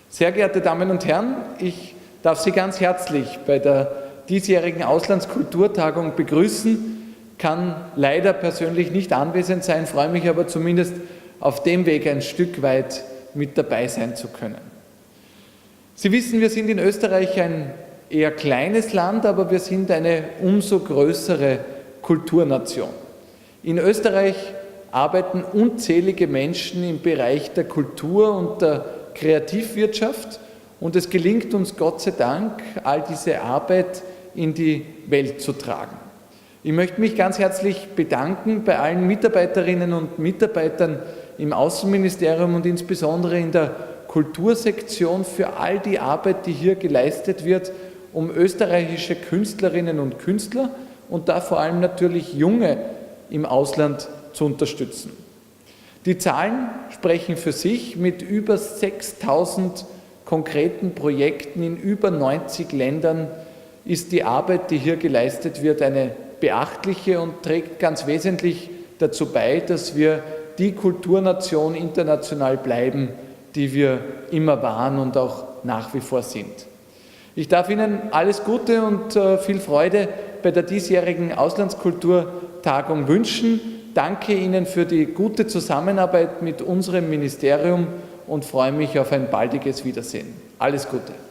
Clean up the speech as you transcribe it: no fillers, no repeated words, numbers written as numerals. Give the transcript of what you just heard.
Sehr geehrte Damen und Herren, ich darf Sie ganz herzlich bei der diesjährigen Auslandskulturtagung begrüßen, kann leider persönlich nicht anwesend sein, freue mich aber zumindest auf dem Weg ein Stück weit mit dabei sein zu können. Sie wissen, wir sind in Österreich ein eher kleines Land, aber wir sind eine umso größere Kulturnation. In Österreich arbeiten unzählige Menschen im Bereich der Kultur und der Kreativwirtschaft und es gelingt uns Gott sei Dank, all diese Arbeit in die Welt zu tragen. Ich möchte mich ganz herzlich bedanken bei allen Mitarbeiterinnen und Mitarbeitern im Außenministerium und insbesondere in der Kultursektion für all die Arbeit, die hier geleistet wird, um österreichische Künstlerinnen und Künstler und da vor allem natürlich Junge im Ausland zu unterstützen. Die Zahlen sprechen für sich. Mit über 6.000 konkreten Projekten in über 90 Ländern ist die Arbeit, die hier geleistet wird, eine beachtliche und trägt ganz wesentlich dazu bei, dass wir die Kulturnation international bleiben, die wir immer waren und auch nach wie vor sind. Ich darf Ihnen alles Gute und viel Freude bei der diesjährigen Auslandskulturtagung wünschen. Danke Ihnen für die gute Zusammenarbeit mit unserem Ministerium und freue mich auf ein baldiges Wiedersehen. Alles Gute.